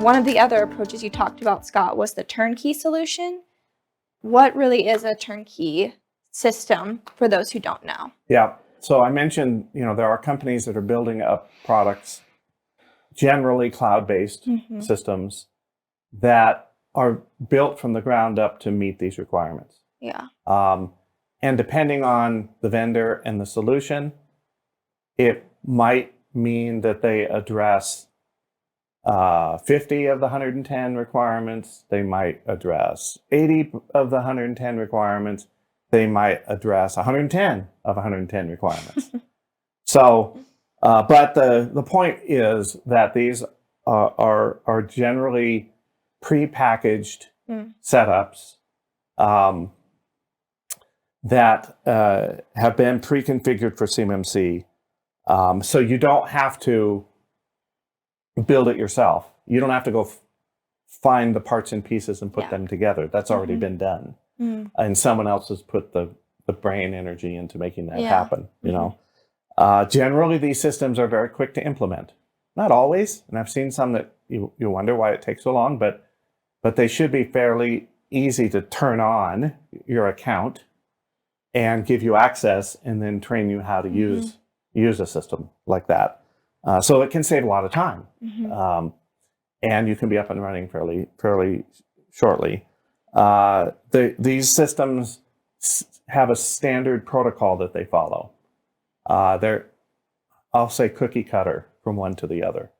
One of the other approaches you talked about, Scott, was the turnkey solution. What really is a turnkey system for those who don't know? Yeah. So I mentioned, there are companies that are building up products, generally cloud-based systems that are built from the ground up to meet these requirements. Yeah. And depending on the vendor and the solution, it might mean that they address 50 of the 110 requirements. They might address 80 of the 110 requirements. They might address 110 of 110 requirements. So, but the point is that these are generally pre-packaged setups that have been pre-configured for CMMC. So you don't have to build it yourself. You don't have to go find the parts and pieces and put them together. That's already been done. And someone else has put the brain energy into making that happen, Generally, these systems are very quick to implement. Not always, and I've seen some that you wonder why it takes so long, but they should be fairly easy to turn on your account and give you access and then train you how to use a system like that. So it can save a lot of time. And you can be up and running fairly shortly. These systems have a standard protocol that they follow. They're, I'll say, cookie cutter from one to the other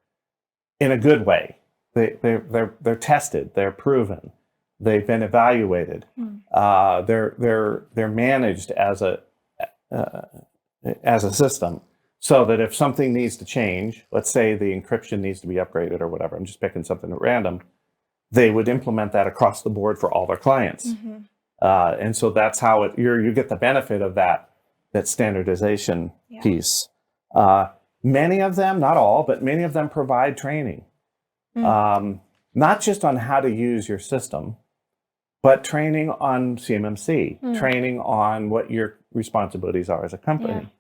in a good way. They're tested, they're proven, they've been evaluated. They're managed as a system, so that if something needs to change, let's say the encryption needs to be upgraded or whatever, I'm just picking something at random, they would implement that across the board for all their clients. And so that's how you get the benefit of that standardization piece. Many of them, not all, but many of them provide training. Not just on how to use your system, but training on CMMC, training on what your responsibilities are as a company,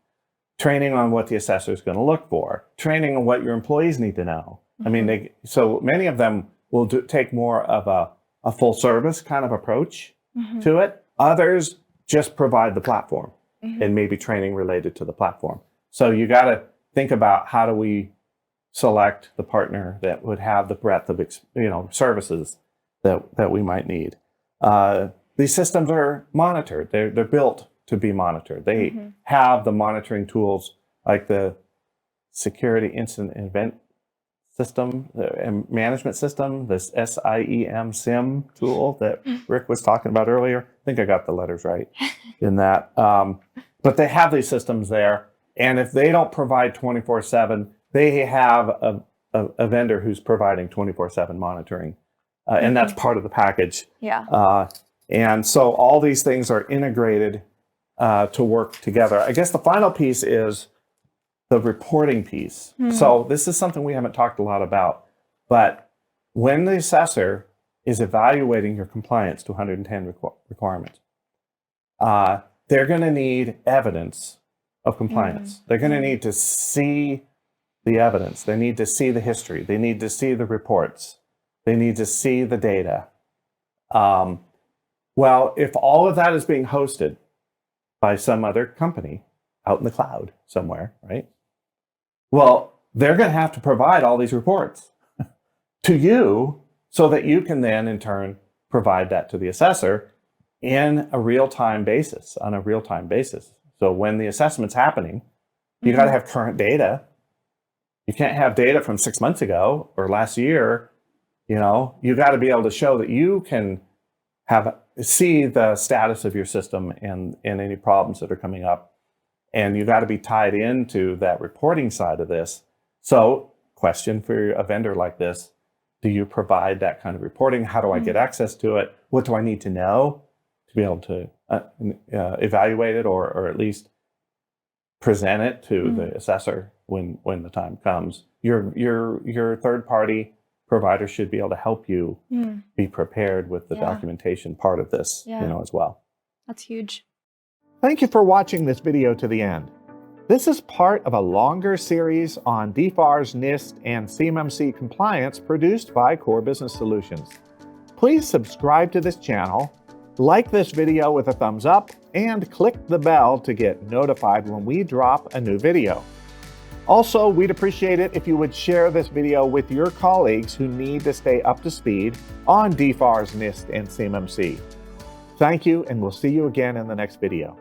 training on what the assessor is going to look for, training on what your employees need to know. I mean, so many of them will take more of a full service kind of approach to it. Others just provide the platform and maybe training related to the platform. So you got to think about, how do we select the partner that would have the breadth of services that we might need. These systems are monitored. They're built to be monitored. They have the monitoring tools like the security incident event system and management system, this SIEM tool that Rick was talking about earlier. I think I got the letters right in that. But they have these systems there. And if they don't provide 24/7, they have a vendor who's providing 24/7 monitoring. And that's part of the package. And so all these things are integrated to work together. I guess the final piece is the reporting piece. So this is something we haven't talked a lot about. But when the assessor is evaluating your compliance to 110 requirements, they're going to need evidence of compliance. They're going to need to see the evidence. They need to see the history. They need to see the reports. They need to see the data. Well, if all of that is being hosted by some other company out in the cloud somewhere, right? Well, they're going to have to provide all these reports to you so that you can then, in turn, provide that to the assessor in a real-time basis, on a real-time basis. So when the assessment's happening, you got to have current data. You can't have data from 6 months ago or last year. You got to be able to show that you can see the status of your system and any problems that are coming up. And you got to be tied into that reporting side of this. So, question for a vendor like this: do you provide that kind of reporting? How do I get access to it? What do I need to know to be able to evaluate it, or at least present it to the assessor when the time comes? Your third party provider should be able to help you be prepared with the documentation part of this, as well. That's huge. Thank you for watching this video to the end. This is part of a longer series on DFARS, NIST, and CMMC compliance produced by Core Business Solutions. Please subscribe to this channel, like this video with a thumbs up, and click the bell to get notified when we drop a new video. Also, we'd appreciate it if you would share this video with your colleagues who need to stay up to speed on DFARS, NIST, and CMMC. Thank you, and we'll see you again in the next video.